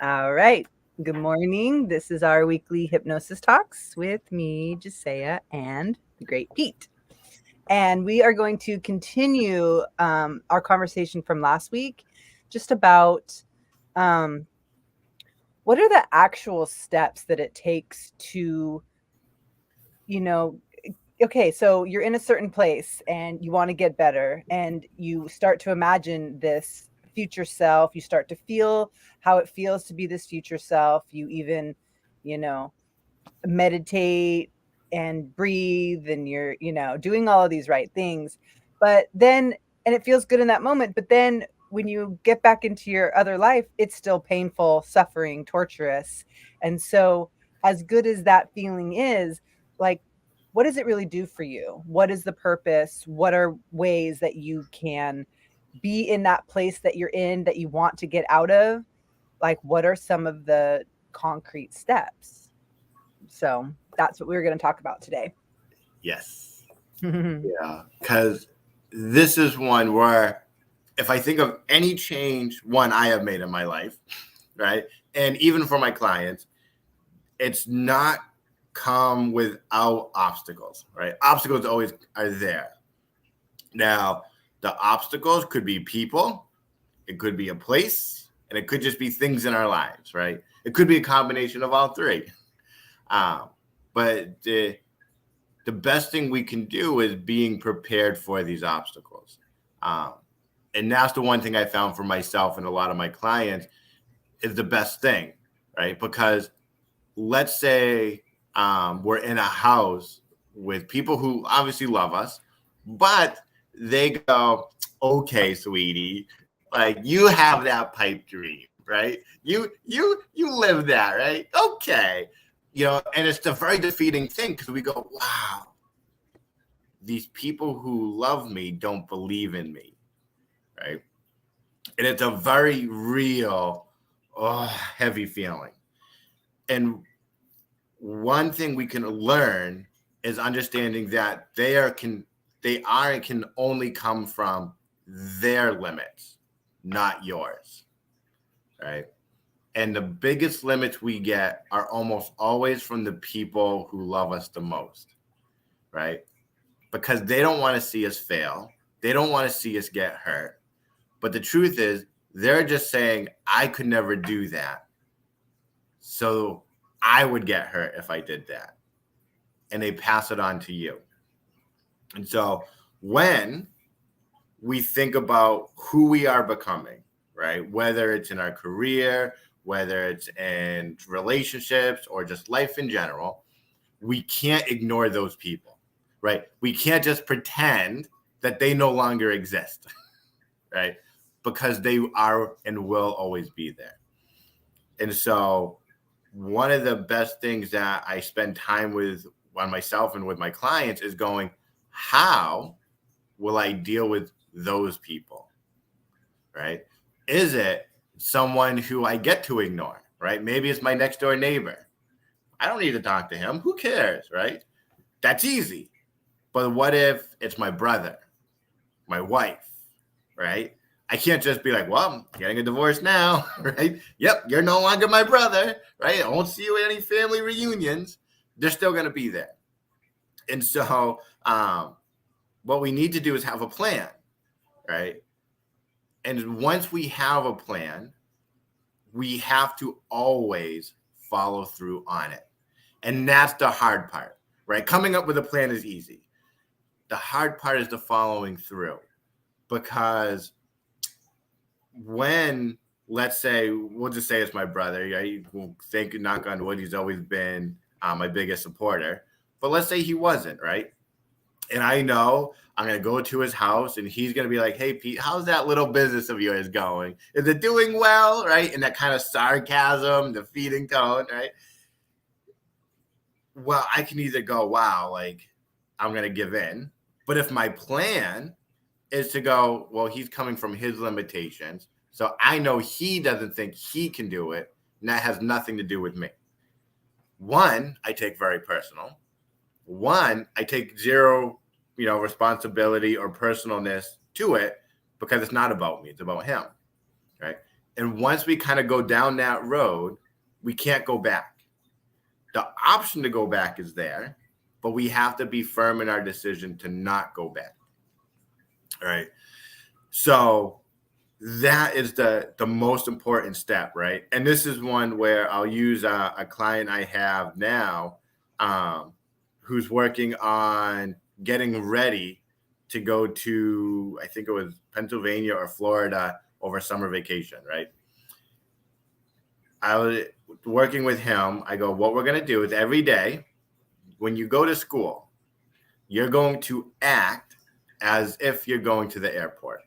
All right. Good morning. This is our weekly hypnosis talks with me, Jessaiah, and the great Pete. And we are going to continue our conversation from last week just about what are the actual steps that it takes to, okay, so you're in a certain place and you want to get better and you start to imagine this future self. You start to feel how it feels to be this future self. You even, you know, meditate and breathe and you're, doing all of these right things. But then, and it feels good in that moment. But then when you get back into your other life, it's still painful, suffering, torturous. And so, as good as that feeling is, like, what does it really do for you? What is the purpose? What are ways that you can be in that place that you're in that you want to get out of? Like, what are some of the concrete steps? So that's what we were going to talk about today. Yes. Yeah. Because this is one where if I think of any change, one I have made in my life, right? And even for my clients, it's not come without obstacles, right? Obstacles always are there. Now, the obstacles could be people, it could be a place, and it could just be things in our lives, right? It could be a combination of all three. Um, but the best thing we can do is being prepared for these obstacles. Um, and that's the one thing I found for myself and a lot of my clients is the best thing, right? Because let's say we're in a house with people who obviously love us, but they go, okay, sweetie, like you have that pipe dream, right? You live that, right? Okay. And it's a very defeating thing because we go, wow, these people who love me don't believe in me, right? And it's a very real, heavy feeling. And one thing we can learn is understanding that they can only come from their limits, not yours, right? And the biggest limits we get are almost always from the people who love us the most, right? Because they don't want to see us fail. They don't want to see us get hurt. But the truth is, they're just saying, I could never do that. So I would get hurt if I did that. And they pass it on to you. And so when we think about who we are becoming, right? Whether it's in our career, whether it's in relationships or just life in general, we can't ignore those people, right? We can't just pretend that they no longer exist, right? Because they are and will always be there. And so one of the best things that I spend time with on myself and with my clients is going, how will I deal with those people, right? Is it someone who I get to ignore, right? Maybe it's my next door neighbor. I don't need to talk to him. Who cares, right? That's easy. But what if it's my brother, my wife, right? I can't just be like, well, I'm getting a divorce now, right? Yep, you're no longer my brother, right? I won't see you at any family reunions. They're still going to be there. And so what we need to do is have a plan, right? And once we have a plan, we have to always follow through on it. And that's the hard part, right? Coming up with a plan is easy. The hard part is the following through. Because when, let's say, we'll just say it's my brother, right? We'll think, knock on wood, he's always been my biggest supporter. But let's say he wasn't, right? And I know I'm going to go to his house and he's going to be like, hey, Pete, how's that little business of yours going? Is it doing well, right? And that kind of sarcasm, defeating tone, right? Well, I can either go, wow, like I'm going to give in. But if my plan is to go, well, he's coming from his limitations. So I know he doesn't think he can do it. And that has nothing to do with me. One, I take very personal. One, I take zero, responsibility or personalness to it because it's not about me. It's about him, right? And once we kind of go down that road, we can't go back. The option to go back is there, but we have to be firm in our decision to not go back. All right. So that is the most important step, right? And this is one where I'll use a client I have now who's working on getting ready to go to, I think it was Pennsylvania or Florida over summer vacation, right? I was working with him. I go, what we're going to do is every day when you go to school, you're going to act as if you're going to the airport,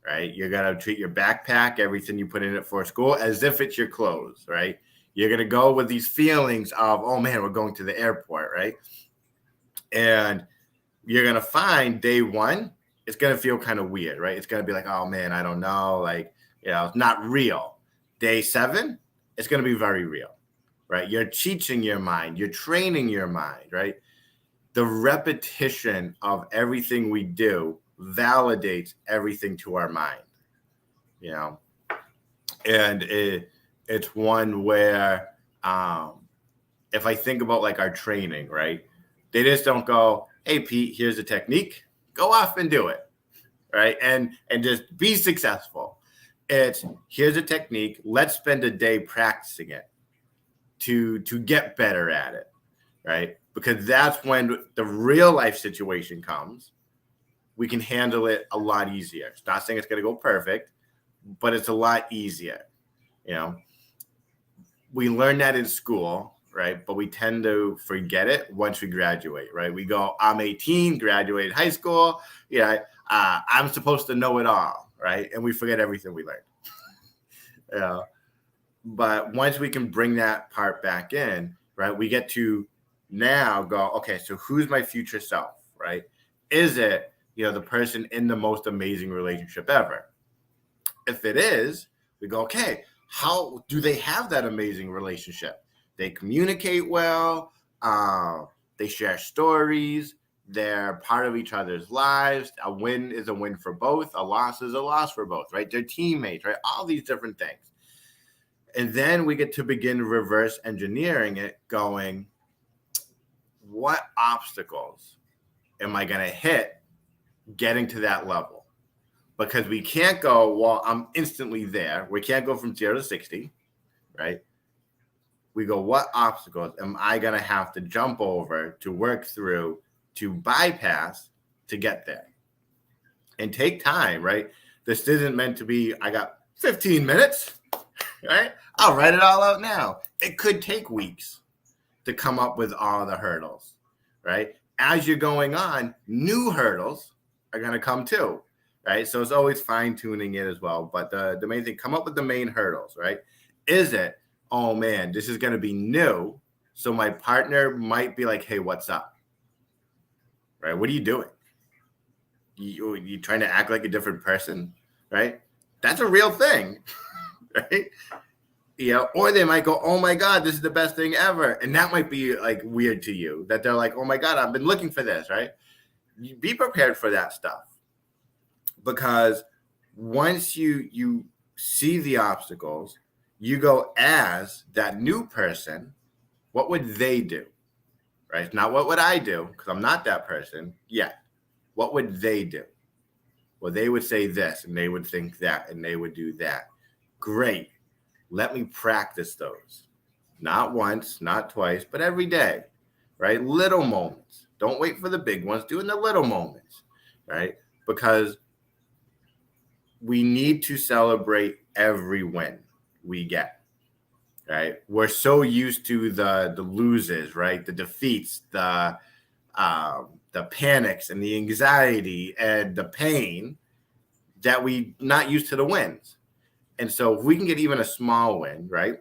right? You're going to treat your backpack, everything you put in it for school, as if it's your clothes, right? You're going to go with these feelings of, oh man, we're going to the airport, right? And you're going to find day one, it's going to feel kind of weird, right? It's going to be like, oh man, I don't know. Like, it's not real. Day 7, it's going to be very real, right? You're teaching your mind, you're training your mind, right? The repetition of everything we do validates everything to our mind, and it's one where if I think about like our training, right? They just don't go, hey, Pete, here's a technique, go off and do it, right? And just be successful. It's here's a technique, let's spend a day practicing it to get better at it, right? Because that's when the real life situation comes. We can handle it a lot easier. It's not saying it's going to go perfect, but it's a lot easier. We learn that in school, right? But we tend to forget it once we graduate, right? We go, I'm 18, graduated high school. I'm supposed to know it all, right? And we forget everything we learned. But once we can bring that part back in, right, we get to now go, okay, so who's my future self, right? Is it, the person in the most amazing relationship ever? If it is, we go, okay, how do they have that amazing relationship? They communicate well. They share stories. They're part of each other's lives. A win is a win for both. A loss is a loss for both, right? They're teammates, right? All these different things. And then we get to begin reverse engineering it, going, what obstacles am I going to hit getting to that level? Because we can't go, well, I'm instantly there. We can't go from 0 to 60, right? We go, what obstacles am I going to have to jump over, to work through, to bypass to get there? And take time, right? This isn't meant to be, I got 15 minutes, right? I'll write it all out now. It could take weeks to come up with all the hurdles, right? As you're going on, new hurdles are going to come too, right? So it's always fine tuning it as well. But the main thing, come up with the main hurdles, right? Is it, oh man, this is going to be new. So my partner might be like, hey, what's up? Right? What are you doing? You trying to act like a different person, right? That's a real thing, right? Or they might go, oh my God, this is the best thing ever. And that might be like weird to you, that they're like, oh my God, I've been looking for this, right? Be prepared for that stuff. Because once you see the obstacles, you go as that new person, what would they do, right? It's not what would I do, because I'm not that person yet. What would they do? Well, they would say this, and they would think that, and they would do that. Great. Let me practice those. Not once, not twice, but every day, right? Little moments. Don't wait for the big ones. Do in the little moments, right? Because we need to celebrate every win we get, right? We're so used to the loses, right? The defeats, the panics and the anxiety and the pain, that we not used to the wins. And so if we can get even a small win, right?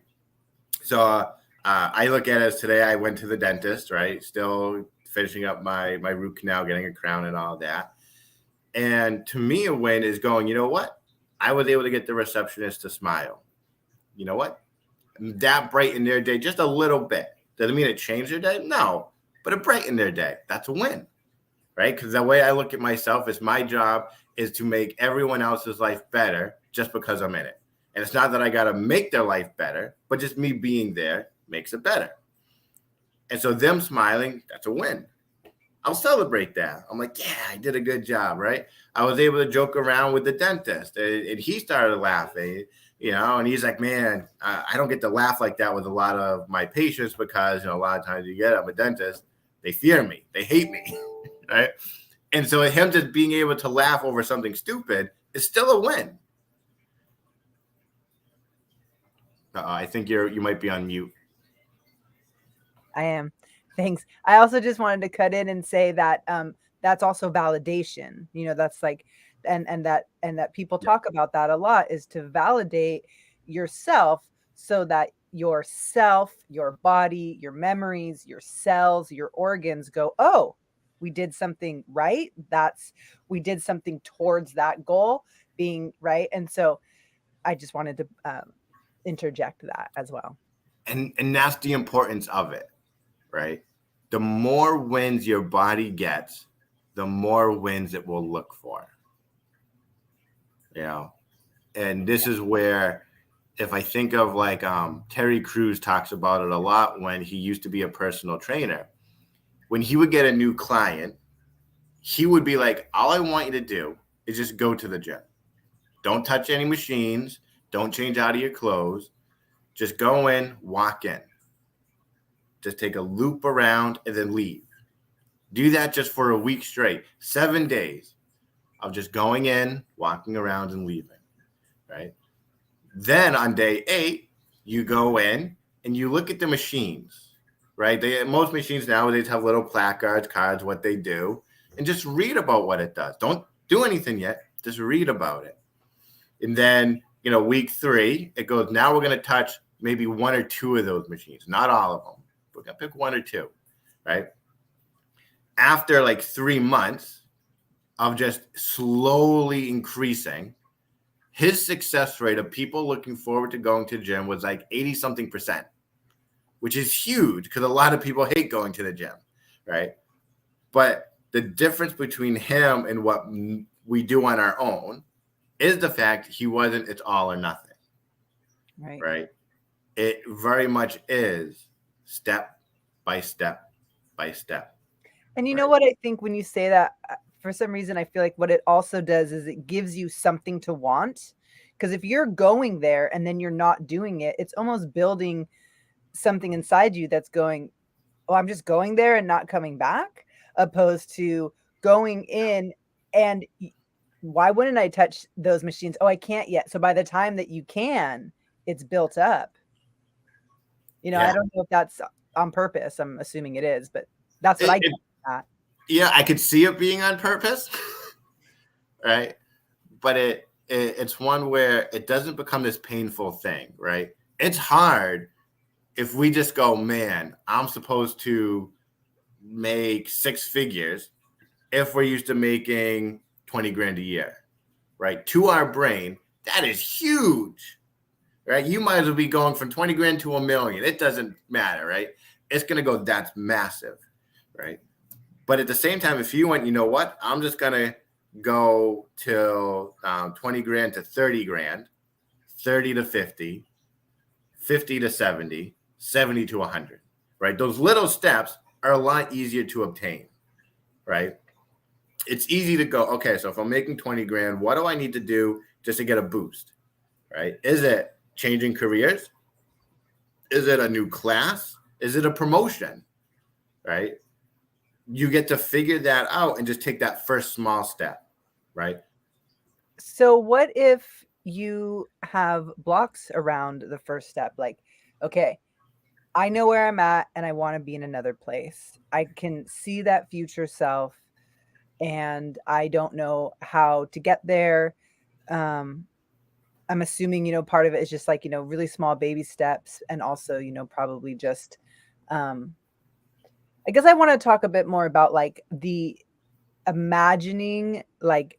So I look at it as today I went to the dentist, right? Still finishing up my root canal, getting a crown and all that. And to me, a win is going, you know what? I was able to get the receptionist to smile. You know what? That brightened their day just a little bit. Doesn't mean it changed their day? No, but it brightened their day. That's a win, right? Because the way I look at myself is my job is to make everyone else's life better just because I'm in it. And it's not that I got to make their life better, but just me being there makes it better. And so them smiling, that's a win. I'll celebrate that. I'm like, yeah, I did a good job, right? I was able to joke around with the dentist, and he started laughing, and he's like, man, I don't get to laugh like that with a lot of my patients because, a lot of times you get, I'm a dentist, they fear me, they hate me, right? And so him just being able to laugh over something stupid is still a win. I think you might be on mute. I am. Thanks. I also just wanted to cut in and say that that's also validation. That's like, and that people talk about that a lot, is to validate yourself so that yourself, your body, your memories, your cells, your organs go, oh, we did something right. We did something towards that goal being right. And so I just wanted to interject that as well. And that's the importance of it. Right? The more wins your body gets, the more wins it will look for. And this is where, if I think of like Terry Crews talks about it a lot when he used to be a personal trainer. When he would get a new client, he would be like, all I want you to do is just go to the gym. Don't touch any machines. Don't change out of your clothes. Just go in, walk in. Just take a loop around and then leave. Do that just for a week straight, 7 days of just going in, walking around and leaving, right? Then on day 8, you go in and you look at the machines, right? Most machines nowadays have little placards, cards, what they do, and just read about what it does. Don't do anything yet. Just read about it. And then, week 3, it goes, now we're going to touch maybe 1 or 2 of those machines, not all of them. We're going to pick 1 or 2, right? After like 3 months of just slowly increasing, his success rate of people looking forward to going to the gym was like 80-something%, which is huge because a lot of people hate going to the gym, right? But the difference between him and what we do on our own is the fact he wasn't, it's all or nothing, right? It very much is step by step by step. And you know what I think when you say that, for some reason, I feel like what it also does is it gives you something to want. Because if you're going there and then you're not doing it, it's almost building something inside you that's going, oh, I'm just going there and not coming back, opposed to going in and why wouldn't I touch those machines? Oh, I can't yet. So by the time that you can, it's built up. I don't know if that's on purpose. I'm assuming it is, but that's what I get from that. Yeah, I could see it being on purpose, right? But it's one where it doesn't become this painful thing, right? It's hard if we just go, man, I'm supposed to make 6 figures if we're used to making 20 grand a year, right? To our brain, that is huge, right? You might as well be going from 20 grand to $1 million. It doesn't matter, right? It's going to go, that's massive, right? But at the same time, if you went, you know what, I'm just going to go till 20 grand to 30 grand, 30 to 50, 50 to 70, 70 to 100, right? Those little steps are a lot easier to obtain, right? It's easy to go, okay, so if I'm making 20 grand, what do I need to do just to get a boost, right? Is it changing careers? Is it a new class? Is it a promotion, right? You get to figure that out and just take that first small step, right? So what if you have blocks around the first step? Like, okay, I know where I'm at and I want to be in another place. I can see that future self and I don't know how to get there. I'm assuming, part of it is just like, really small baby steps, and also, probably just, I guess I want to talk a bit more about like the imagining, like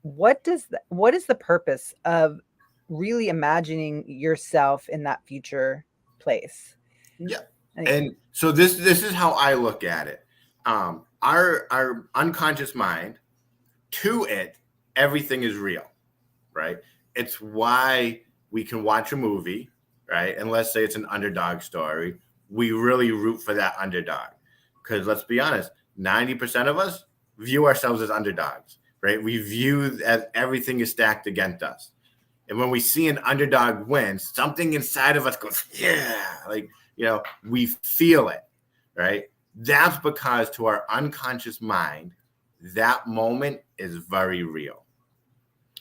what is the purpose of really imagining yourself in that future place? Yeah. And so this is how I look at it. Our unconscious mind, to it, everything is real, right? It's why we can watch a movie, right? And let's say it's an underdog story. We really root for that underdog. Because let's be honest, 90% of us view ourselves as underdogs, right? We view as everything is stacked against us. And when we see an underdog win, something inside of us goes, yeah, like, we feel it, right? That's because to our unconscious mind, that moment is very real,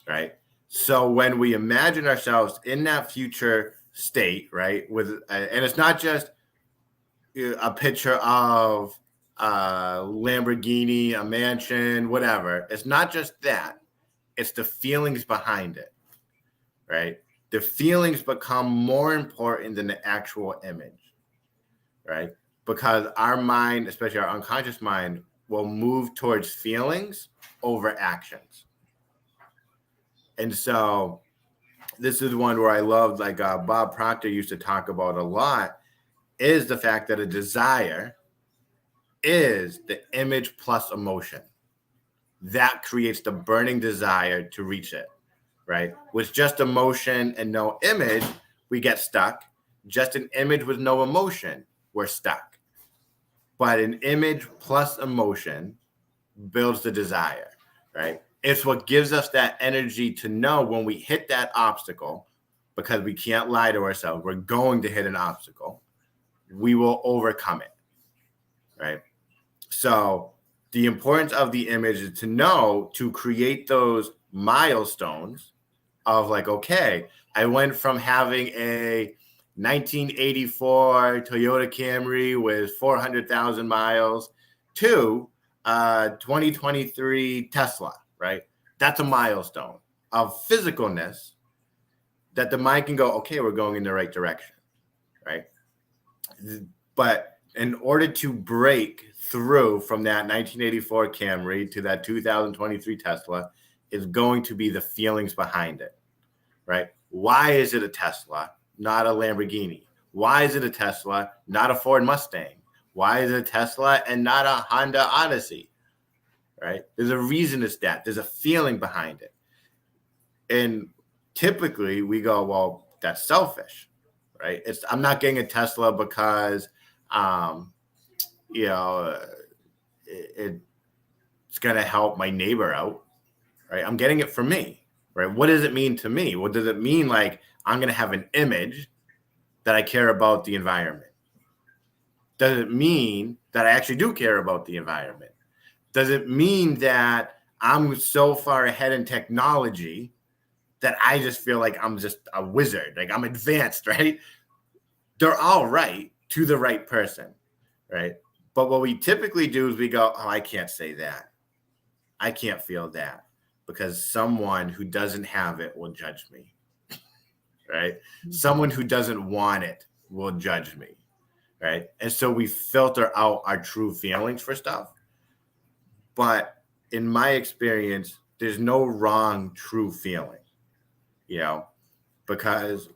right? So when we imagine ourselves in that future state, right, and it's not just a picture of a Lamborghini, a mansion, whatever. It's not just that. It's the feelings behind it, right? The feelings become more important than the actual image, right? Because our mind, especially our unconscious mind, will move towards feelings over actions. And so this is one where I loved, like Bob Proctor used to talk about a lot, is the fact that a desire is the image plus emotion. That creates the burning desire to reach it, right? With just emotion and no image, we get stuck. Just an image with no emotion, we're stuck. But an image plus emotion builds the desire, right? It's what gives us that energy to know when we hit that obstacle, because we can't lie to ourselves. We're going to hit an obstacle. We will overcome it, right? So the importance of the image is to know, to create those milestones of like, okay, I went from having a 1984 Toyota Camry with 400,000 miles to 2023 Tesla, right? That's a milestone of physicalness that the mind can go, okay, we're going in the right direction, right? But in order to break through from that 1984 Camry to that 2023 Tesla is going to be the feelings behind it, right? Why is it a Tesla, not a Lamborghini? Why is it a Tesla, not a Ford Mustang? Why is it a Tesla and not a Honda Odyssey, right? There's a reason it's that. There's a feeling behind it. And typically we go, well, that's selfish, right? I'm not getting a Tesla because it's going to help my neighbor out, right? I'm getting it for me, right? What does it mean to me? What does it mean? Like, I'm going to have an image that I care about the environment. Does it mean that I actually do care about the environment? Does it mean that I'm so far ahead in technology that I just feel like I'm just a wizard, like I'm advanced, right? They're all right to the right person, right? But what we typically do is we go, oh, I can't say that. I can't feel that because someone who doesn't have it will judge me, right? Mm-hmm. Someone who doesn't want it will judge me, right? And so we filter out our true feelings for stuff. But in my experience, there's no wrong true feeling, because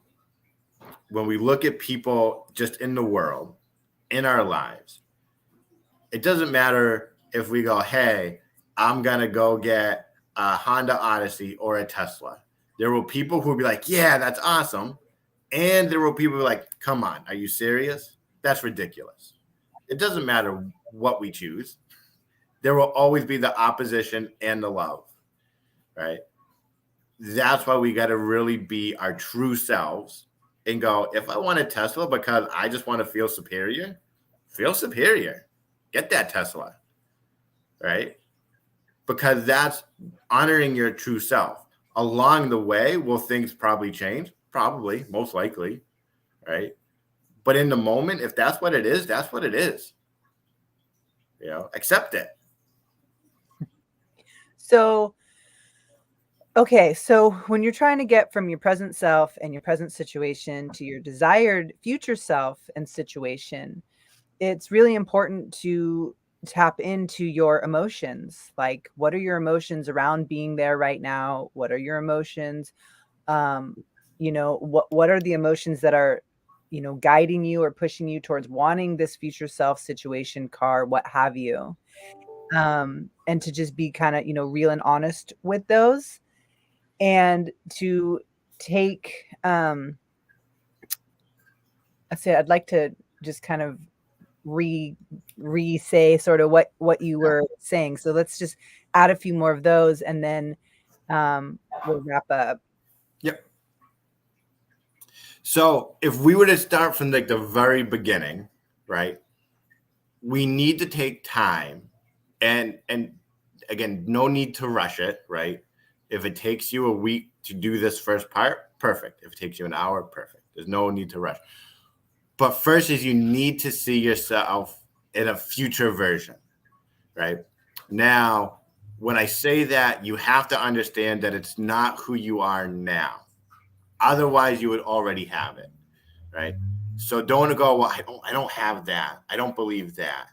when we look at people just in the world, in our lives, it doesn't matter if we go, hey, I'm going to go get a Honda Odyssey or a Tesla. There will people who will be like, yeah, that's awesome. And there will people who are like, come on, are you serious? That's ridiculous. It doesn't matter what we choose. There will always be the opposition and the love, right? That's why we got to really be our true selves and go, if I want a Tesla because I just want to feel superior. Get that Tesla, right? Because that's honoring your true self. Along the way, will things probably change? Probably, most likely, right? But in the moment, if that's what it is, that's what it is. Accept it. So, okay, so when you're trying to get from your present self and your present situation to your desired future self and situation, it's really important to tap into your emotions. Like, what are your emotions around being there right now? What are your emotions? What are the emotions that are, guiding you or pushing you towards wanting this future self, situation, car, what have you? And to just be kind of, real and honest with those, and to take, I'd like to just kind of re-say sort of what you were saying. So let's just add a few more of those, and then we'll wrap up. Yep. So if we were to start from like the very beginning, right? We need to take time, and again, no need to rush it, right? If it takes you a week to do this first part, perfect. If it takes you an hour, perfect. There's no need to rush. But first is you need to see yourself in a future version, right? Now, when I say that, you have to understand that it's not who you are now. Otherwise, you would already have it, right? So don't go, well, I don't have that. I don't believe that,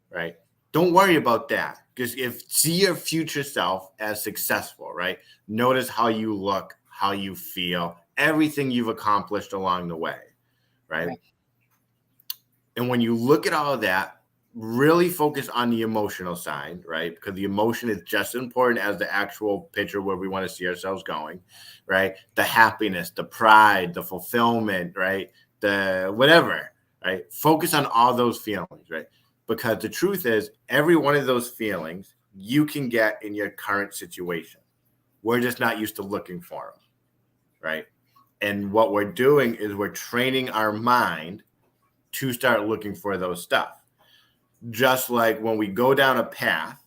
right? Don't worry about that, because see your future self as successful, right? Notice how you look, how you feel, everything you've accomplished along the way, right? And when you look at all of that, really focus on the emotional side, right? Because the emotion is just as important as the actual picture where we want to see ourselves going, right? The happiness, the pride, the fulfillment, right? The whatever, right? Focus on all those feelings, right? Because the truth is, every one of those feelings you can get in your current situation. We're just not used to looking for them, right? And what we're doing is we're training our mind to start looking for those stuff. Just like when we go down a path,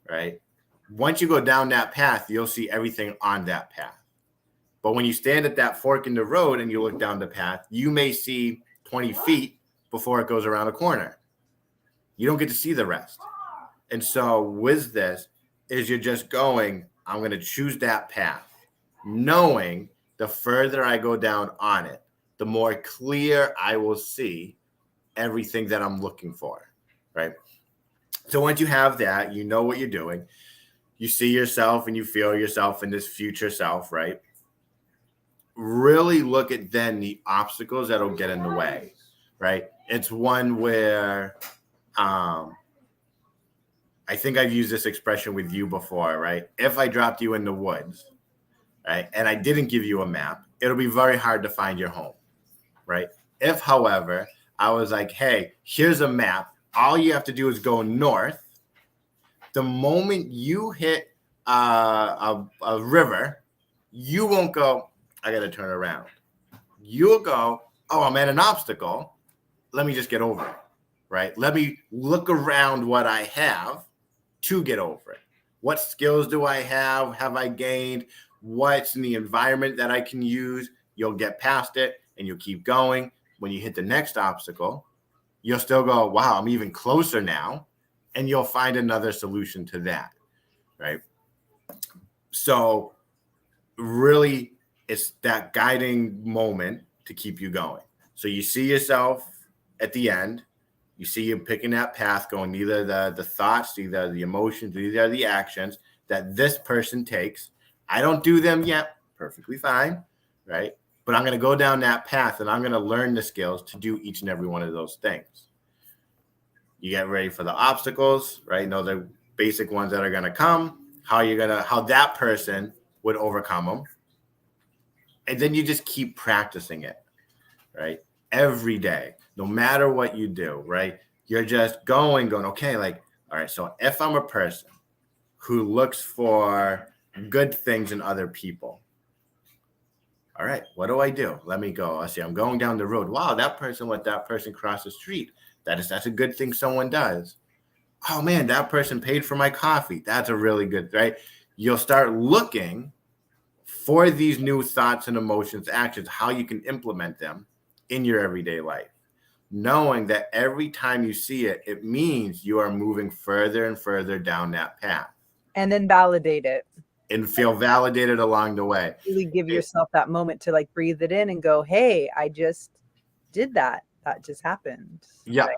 right? Once you go down that path, you'll see everything on that path. But when you stand at that fork in the road and you look down the path, you may see 20 feet before it goes around a corner. You don't get to see the rest. And so with this is you're just going, I'm going to choose that path, knowing the further I go down on it, the more clear I will see everything that I'm looking for, right? So once you have that, you know what you're doing. You see yourself and you feel yourself in this future self, right? Really look at then the obstacles that'll get in the way, right? It's one where I think I've used this expression with you before, right? If I dropped you in the woods, right, and I didn't give you a map, it'll be very hard to find your home, right? If, however, I was like, hey, here's a map. All you have to do is go north. The moment you hit a river, you won't go, I got to turn around. You'll go, oh, I'm at an obstacle. Let me just get over it, right? Let me look around what I have to get over it. What skills do I have? Have I gained? What's in the environment that I can use? You'll get past it and you'll keep going. When you hit the next obstacle, you'll still go, wow, I'm even closer now. And you'll find another solution to that, right? So really, it's that guiding moment to keep you going. So you see yourself at the end. You see you picking that path, going either the thoughts, either the emotions, either the actions that this person takes. I don't do them yet. Perfectly fine, right? But I'm going to go down that path and I'm going to learn the skills to do each and every one of those things. You get ready for the obstacles, right? You know, the basic ones that are going to come, how that person would overcome them. And then you just keep practicing it, right? Every day, no matter what you do, right? You're just going, okay, like, all right, so if I'm a person who looks for good things in other people, all right, what do I do? Let me go. I see I'm going down the road. Wow, that person let that person cross the street. That's a good thing someone does. Oh man, that person paid for my coffee. That's a really good, right? You'll start looking for these new thoughts and emotions, actions, how you can implement them in your everyday life, knowing that every time you see it, it means you are moving further and further down that path. And then validate it. And feel validated along the way. Really give yourself that moment to like breathe it in and go, hey, I just did that. That just happened. Yeah. Like,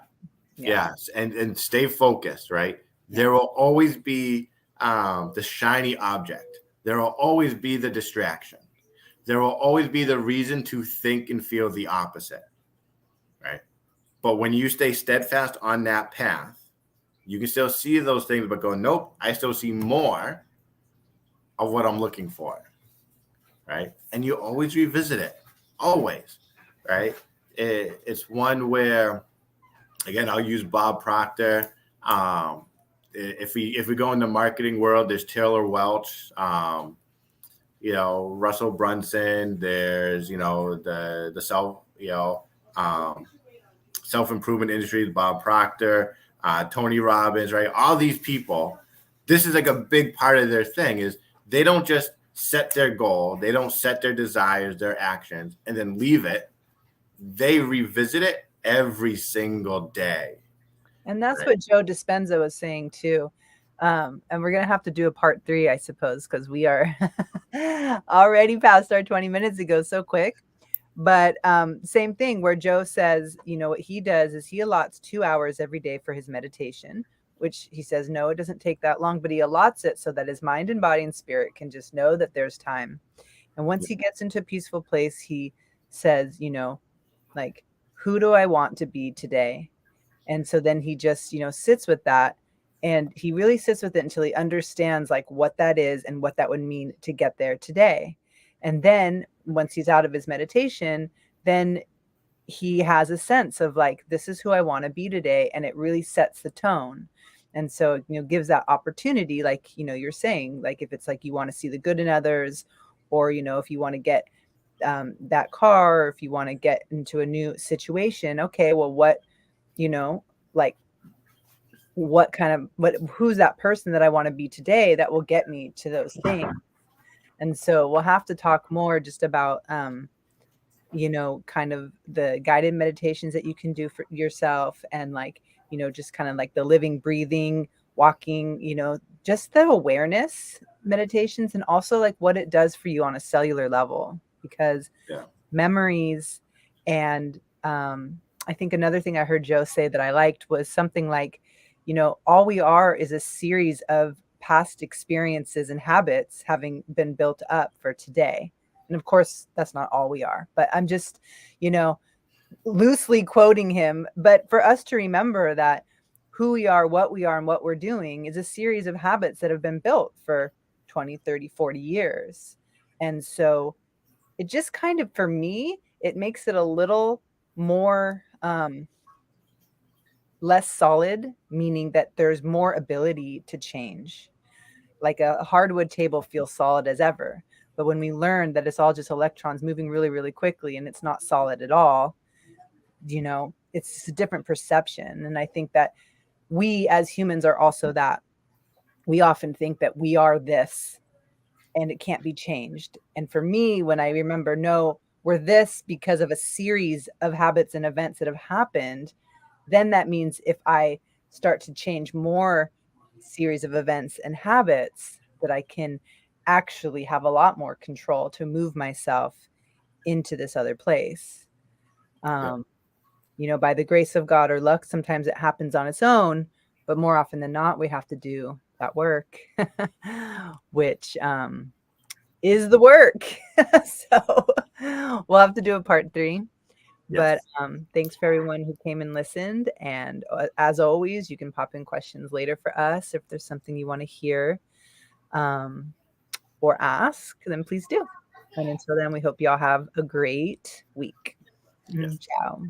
Yes. And stay focused, right? There will always be the shiny object. There will always be the distraction. There will always be the reason to think and feel the opposite, right? But when you stay steadfast on that path, you can still see those things, but go, nope, I still see more of what I'm looking for. right? And you always revisit it, always, right? It's one where, again, I'll use Bob Proctor. If we go in the marketing world, there's Taylor Welch, Russell Brunson. There's the um, self improvement industry, Bob Proctor, Tony Robbins, right? All these people. This is like a big part of their thing is they don't just set their goal, they don't set their desires, their actions, and then leave it. They revisit it every single day. And that's what Joe Dispenza was saying too. And we're going to have to do a part 3, I suppose, because we are already past our 20 minutes ago so quick. But same thing where Joe says, what he does is he allots 2 hours every day for his meditation, which he says, no, it doesn't take that long, but he allots it so that his mind and body and spirit can just know that there's time. And once he gets into a peaceful place, he says, like, who do I want to be today? And so then he just, sits with that, and he really sits with it until he understands like what that is and what that would mean to get there today. And then once he's out of his meditation, then he has a sense of like, this is who I want to be today. And it really sets the tone. And so, gives that opportunity, like, you're saying, like, if it's like you want to see the good in others, or, if you want to get that car, or if you want to get into a new situation, okay, well, what, like, who's that person that I want to be today that will get me to those things? And so we'll have to talk more just about, kind of the guided meditations that you can do for yourself, and like, just kind of like the living, breathing, walking, just the awareness meditations, and also like what it does for you on a cellular level, because memories and, I think another thing I heard Joe say that I liked was something like, all we are is a series of past experiences and habits having been built up for today. And of course, that's not all we are, but I'm just, loosely quoting him. But for us to remember that who we are, and what we're doing is a series of habits that have been built for 20, 30, 40 years. And so it just kind of, for me, it makes it a little more less solid, meaning that there's more ability to change. Like a hardwood table feels solid as ever. But when we learn that it's all just electrons moving really, really quickly and it's not solid at all, it's a different perception. And I think that we as humans are also that. We often think that we are this and it can't be changed. And for me, when I remember, no, we're this because of a series of habits and events that have happened, then that means if I start to change more series of events and habits, that I can actually have a lot more control to move myself into this other place. By the grace of God or luck, sometimes it happens on its own, but more often than not, we have to do that work, which is the work. So we'll have to do a part 3. But thanks for everyone who came and listened. And as always, you can pop in questions later for us. If there's something you want to hear or ask, then please do. And until then, we hope you all have a great week. Ciao.